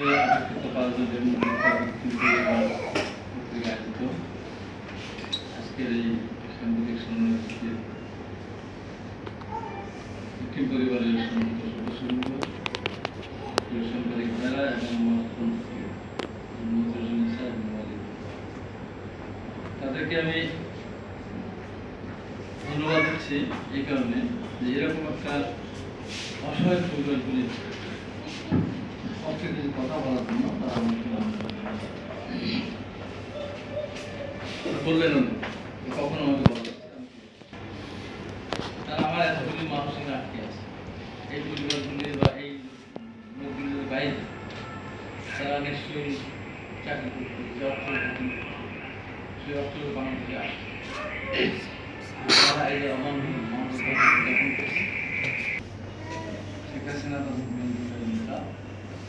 আজকের এই সাংবাদিক সম্মেলনটিতে একটি পরিবারের সমস্ত সদস্যবৃন্দ, সাংবাদিক যারা এবং তাদেরকে আমি ধন্যবাদ দিচ্ছি এই কারণে যে এরকম একটা অসহায় পরিবারগুলির পক্ষে কিছু কথা বলার জন্য তারা আমাকে বললেন কখনো আমাকে বলা তারা আমার এতগুলি মানসিক আটকে আছে এই পরিবারগুলির বা এই লোকগুলির বাইরে তারা নিশ্চয়ই চাকরি করতে সে অর্থ বাংলাদেশে আসে তারা এই যে অমানবিক মানুষ জ্ঞাপন করছে শেখ হাসিনা নেতা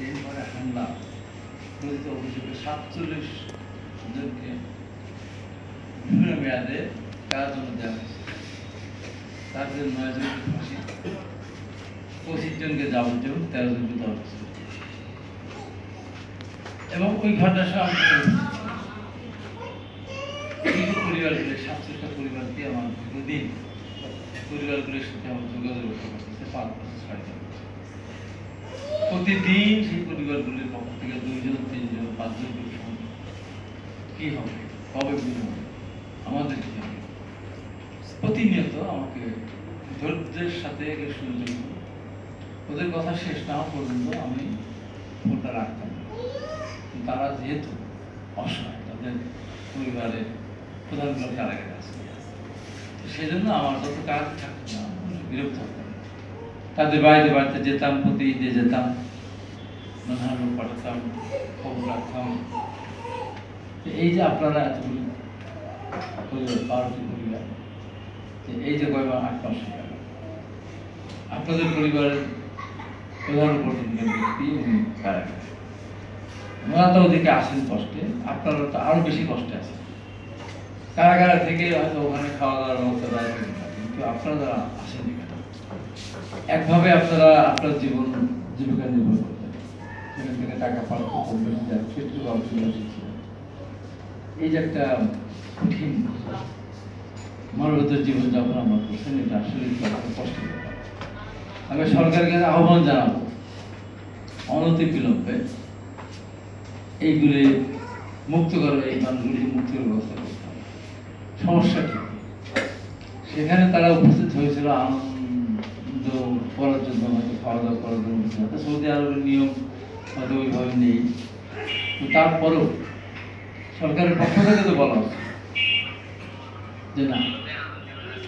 এরপরে হামলা প্রতিত অভিযোগে 47 জনকে বিভিন্ন মেয়াদে কারাদণ্ড দেওয়া হয়েছে। তাদের 9 জনকে ফাঁসি, 25 জনকে যাবজ্জীবন, 13 জনকে দেওয়া হয়েছে। এবং ওই ঘটনার সঙ্গে পরিবারগুলি 47টা পরিবারকে আমার প্রতিদিন পরিবারগুলির সাথে আমার যোগাযোগ করতেছে 5 বছর 6 প্রতিদিন সেই পরিবারগুলির পক্ষ থেকে 2 জন 3 জন 5 জন কি হবে, কবে বুঝ হবে, আমাদের কি হবে, প্রতিনিয়ত আমাকে ধৈর্যের সাথে সুযোগ ওদের কথা শেষ না পর্যন্ত আমি ফোনটা রাখতাম। তারা যেহেতু অসহায়, তাদের পরিবারের প্রধানগুলো কারাগারে আছে, সেই জন্য আমার যত কাজ থাকতো না বিরক্ত হতাম। তাদের বাড়িতে বাড়িতে যেতাম, প্রতি ঈদে যেতাম, লোক পাঠাতাম, খবর রাখতাম। এই যে আপনারা এতগুলো পরিবার, 12টি পরিবার, এই যে কয়বার 8 মাস আপনাদের পরিবারের প্রধান ব্যক্তি উনি কারাগারে, ওনারা তো ওদিকে আসেন কষ্টে, আপনারা তো আরো বেশি কষ্টে আছেন। কারাগার থেকে হয়তো ওখানে খাওয়া দাওয়ার ব্যবস্থা দেয়, কিন্তু আপনারা যারা আসেন একভাবে আপনারা আপনার জীবিকা নির্ভর করতেন, সেখান থেকে টাকা পাঠাতে এই যে একটা কঠিন মানবতার জীবন যাপন আমরা করছেন, এটা আসলে কষ্ট। আমি সরকারকে আহ্বান জানাবো অনতি বিলম্বে এইগুলি মুক্ত করার, এই মানুষগুলি মুক্তির ব্যবস্থা করতে হবে। সমস্যা কি সেখানে তারা উপস্থিত হয়েছিল আনন্দ করার জন্য, হয়তো খাওয়া দাওয়া করার জন্য। সৌদি আরবের নিয়ম হয়তো ওইভাবে নেই, তারপরেও সরকারের পক্ষ থেকে তো বলা হচ্ছে যে না,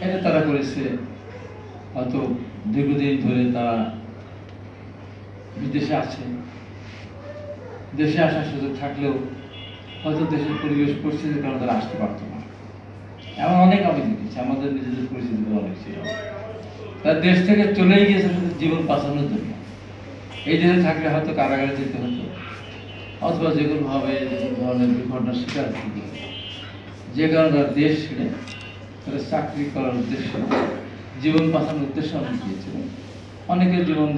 এটা তারা করেছে হয়তো দীর্ঘদিন ধরে তারা বিদেশে আছে, দেশে আসার সুযোগ থাকলেও হয়তো দেশের পরিবেশ পরিস্থিতির কারণে তারা আসতে পারতো না। এমন অনেক আমি দেখেছি, আমাদের নিজেদের পরিস্থিতি অনেক ছিল, তারা দেশ থেকে চলেই গিয়েছে শুধু জীবন বাঁচানোর জন্য। এই দেশে থাকলে হয়তো কারাগারে যেতে হতো, অথবা যে কোনোভাবে ধরনের দুর্ঘটনার শিকার হতে, যে কারণে তারা দেশ ছেড়ে তারা চাকরি করার উদ্দেশ্যে, জীবন বাঁচানোর উদ্দেশ্যে অনেক গিয়েছিল। অনেকের জীবন